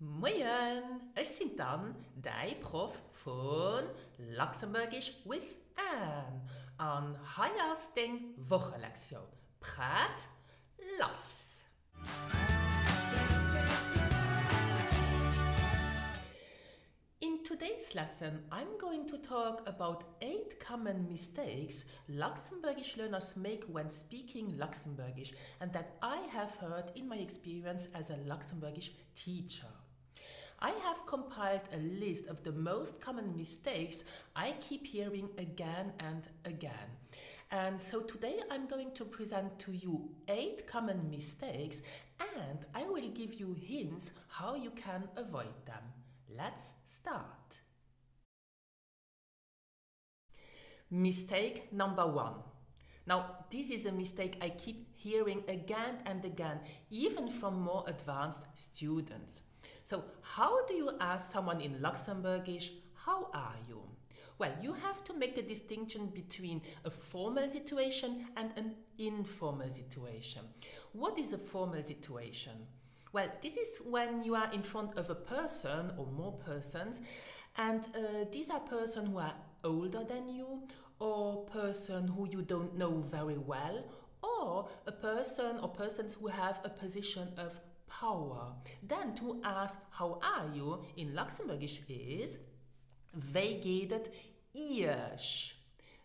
Moin, ich bin dann der Prof von Luxemburgisch with Anne an Hayas den Wochenlektion. Prat, los! In today's lesson, I'm going to talk about 8 common mistakes Luxembourgish learners make when speaking Luxembourgish and that I have heard in my experience as a Luxembourgish teacher. I have compiled a list of the most common mistakes I keep hearing again and again. And so today I'm going to present to you 8 common mistakes and I will give you hints how you can avoid them. Let's start. Mistake number 1. Now, this is a mistake I keep hearing again and again, even from more advanced students. So, how do you ask someone in Luxembourgish, how are you? Well, you have to make the distinction between a formal situation and an informal situation. What is a formal situation? Well, this is when you are in front of a person or more persons, and these are persons who are older than you, or person who you don't know very well, or a person or persons who have a position of power. Then to ask how are you in Luxembourgish is wie geht het ihr's?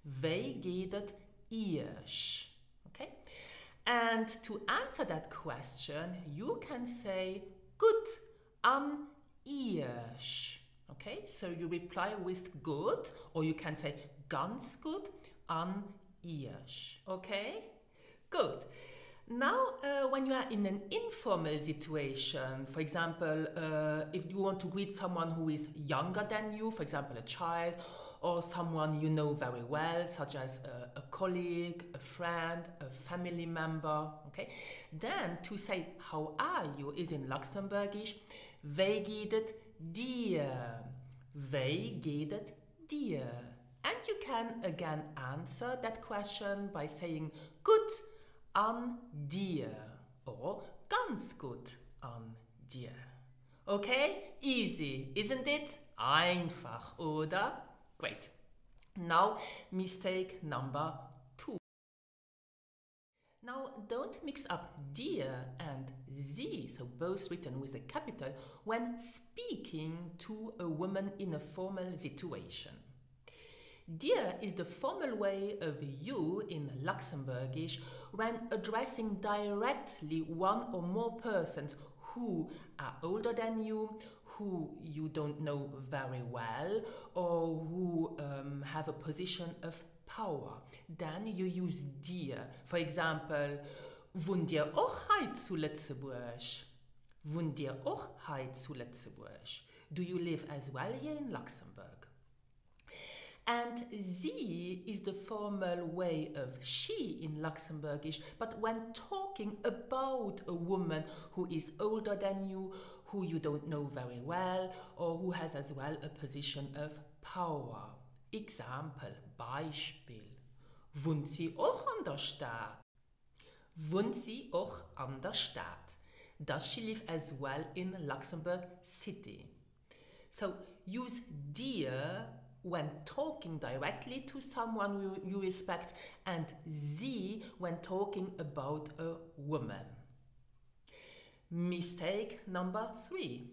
Wie geht het ihr's? Okay? And to answer that question, you can say gut an ihr's. Okay? So you reply with good, or you can say ganz gut an ihr's. Okay? Good. Now, when you are in an informal situation, for example, if you want to greet someone who is younger than you, for example, a child, or someone you know very well, such as a colleague, a friend, a family member, okay? Then to say, how are you, is in Luxembourgish, wie geht het dir? Wie geht het dir? And you can again answer that question by saying, gut an dir or ganz gut an dir. Okay, easy, isn't it? Einfach, oder? Great. Now, mistake number 2. Now, don't mix up dir and sie, so both written with a capital, when speaking to a woman in a formal situation. Dir is the formal way of you in Luxembourgish when addressing directly one or more persons who are older than you, who you don't know very well, or who have a position of power. Then you use dir. For example, wohnt ihr auch heit zu Lützeburg? Wohnt ihr auch heit zu Lützeburg? Do you live as well here in Luxembourg? And sie is the formal way of she in Luxembourgish, but when talking about a woman who is older than you, who you don't know very well, or who has as well a position of power. Example, Beispiel. Wohnt sie auch an der Stadt? Wohnt sie auch an der Stadt? Does she live as well in Luxembourg City? So use dir when talking directly to someone you respect and sie when talking about a woman. Mistake number 3.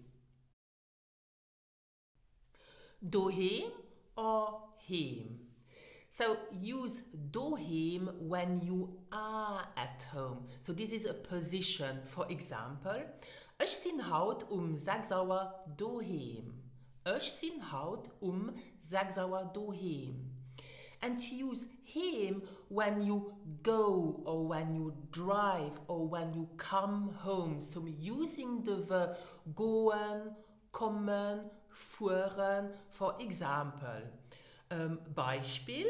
Doheim or heim. So use doheim when you are at home. So this is a position. For example, ich sin haut 6 Uhr doheim. Ich sin haut 6 Uhr doheim. And use him when you go or when you drive or when you come home. So using the verb gehen, kommen, fuhren, for example. Beispiel,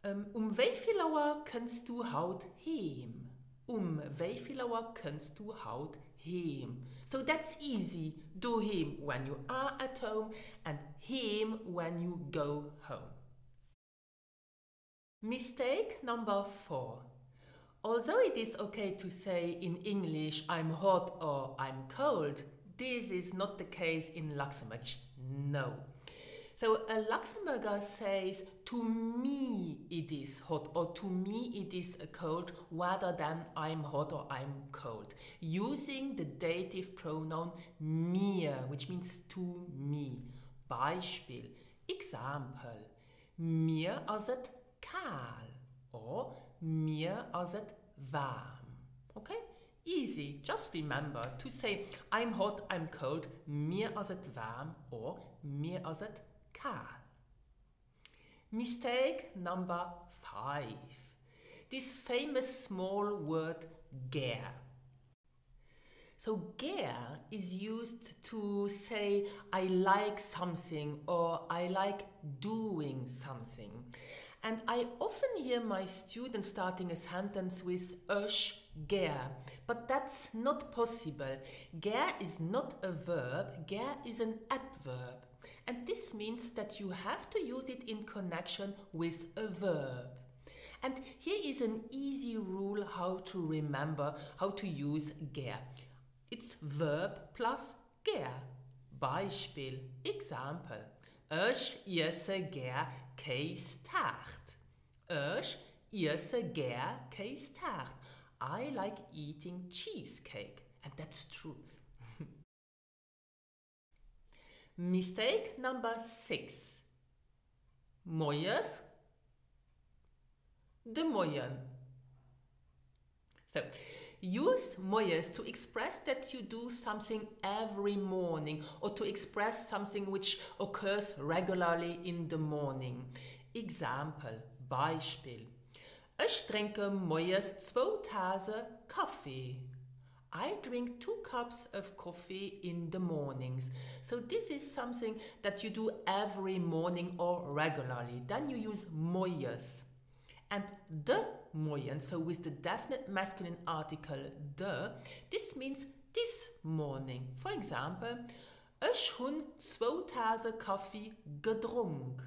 wie viel Uhr kannst du haut heim? Wie viel Uhr kannst du haut heim? So that's easy. Do him when you are at home and him when you go home. Mistake number 4. Although it is okay to say in English I'm hot or I'm cold, this is not the case in Luxembourgish. No. So a Luxembourger says, to me it is hot, or to me it is cold, rather than I'm hot or I'm cold, using the dative pronoun mir, which means to me. Beispiel, example, mir is it kaal, or mir is it warm. Okay? Easy, just remember to say I'm hot, I'm cold, mir is it warm, or mir is it kaal. Mistake number 5. This famous small word gär. So gär is used to say I like something or I like doing something. And I often hear my students starting a sentence with ösch gär, but that's not possible. Gär is not a verb, gär is an adverb. And this means that you have to use it in connection with a verb. And here is an easy rule how to remember how to use gär. It's verb plus gär. Beispiel, example. Ich esse gern Kästart. Ich esse gern Kästart. I like eating cheesecake. And that's true. Mistake number 6. Mooiers. De mooien. So, use mooiers to express that you do something every morning or to express something which occurs regularly in the morning. Example, Beispiel. Ich trinke mooiers 2 Tassen Kaffee. I drink 2 cups of coffee in the mornings. So this is something that you do every morning or regularly. Then you use mooiers. And de mooien, so with the definite masculine article de, this means this morning. For example, ich hun 2 Tassen Kaffee gedrunk.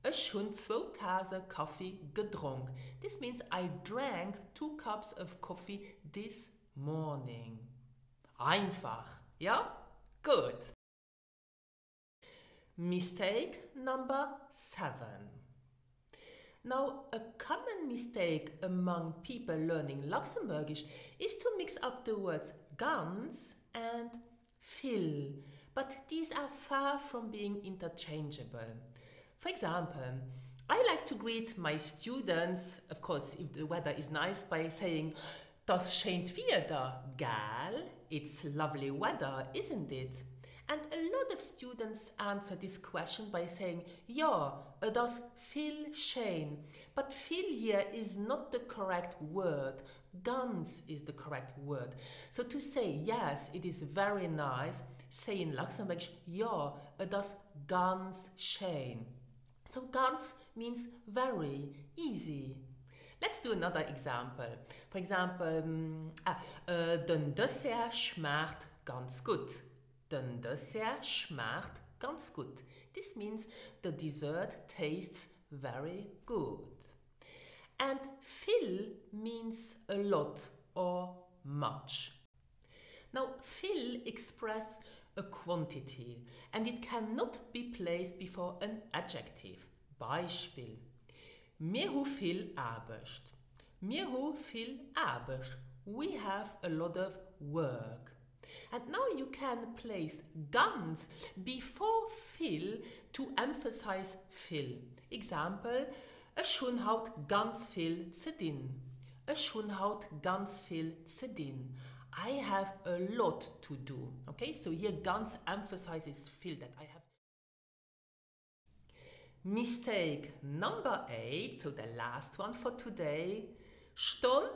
Ich hun 2 Tassen Kaffee gedrunk. This means I drank 2 cups of coffee this morning. Einfach, ja? Good. Mistake number 7. Now, a common mistake among people learning Luxembourgish is to mix up the words ganz and viel, but these are far from being interchangeable. For example, I like to greet my students, of course, if the weather is nice, by saying Das schijnt wieder, gell? It's lovely weather, isn't it? And a lot of students answer this question by saying, ja, das viel schön. But viel here is not the correct word. Ganz is the correct word. So to say, yes, it is very nice, say in Luxembourgish, ja, das ganz schön. So ganz means very, easy. Let's do another example. For example, den Dessert schmeckt ganz gut. Den Dessert schmeckt ganz gut. This means the dessert tastes very good. And viel means a lot or much. Now, viel expresses a quantity and it cannot be placed before an adjective. Beispiel. Mir hu viel Arbeit. Mir hu viel Arbeit. We have a lot of work. And now you can place ganz before viel to emphasize viel. Example, ich hun haut ganz viel zu tun. Ich hun haut ganz viel zu tun. I have a lot to do. Okay, so here ganz emphasizes viel that I have. Mistake number 8, so the last one for today. Stunde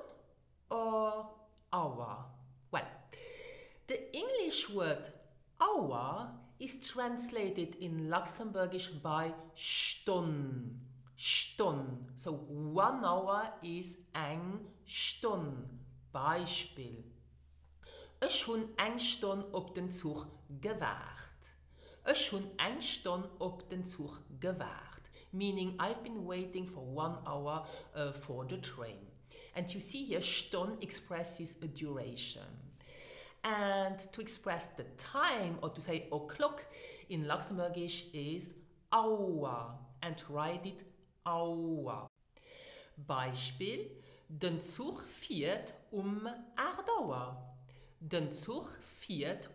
or hour? Well, the English word hour is translated in Luxembourgish by Stunde. Stunde. So 1 hour is eng Stunde. Beispiel. Ich hun eng Stunde op den Zug gewacht. Ich hun eng Stunde op den Zug gewacht. Meaning I've been waiting for 1 hour for the train. And you see here Stunde expresses a duration. And to express the time or to say o'clock in Luxembourgish is Aua. And write it Aua. Beispiel: Den Zug fährt Ardauer. Den Zug fährt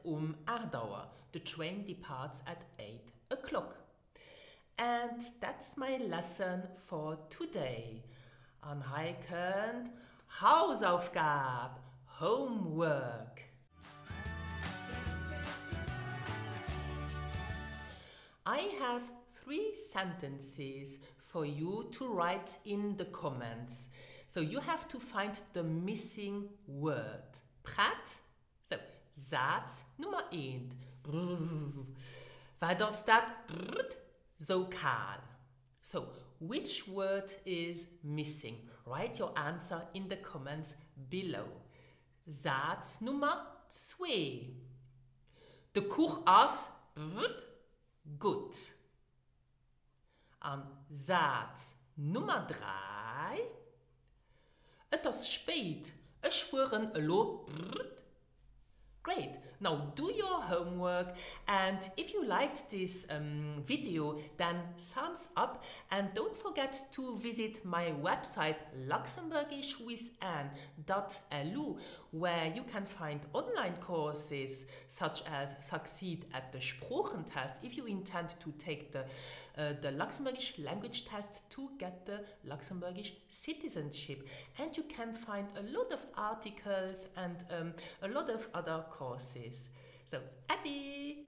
Ardauer. The train departs at 8 o'clock. And that's my lesson for today. Anheikend Hausaufgabe, Homework. I have 3 sentences for you to write in the comments. So you have to find the missing word. Prêt? So, Satz Nummer 1. Weil das dat so kahl. So, which word is missing? Write your answer in the comments below. Satz Nummer 2. De Kuch ass gut. Satz Nummer 3. Etwas spät. Ich fuhren lo. Great. Now do your homework, and if you liked this video, then thumbs up, and don't forget to visit my website luxemburgischwithanne.lu, where you can find online courses such as Succeed at the Sprachentest if you intend to take the Luxembourgish language test to get the Luxembourgish citizenship. And you can find a lot of articles and a lot of other courses. So, adi!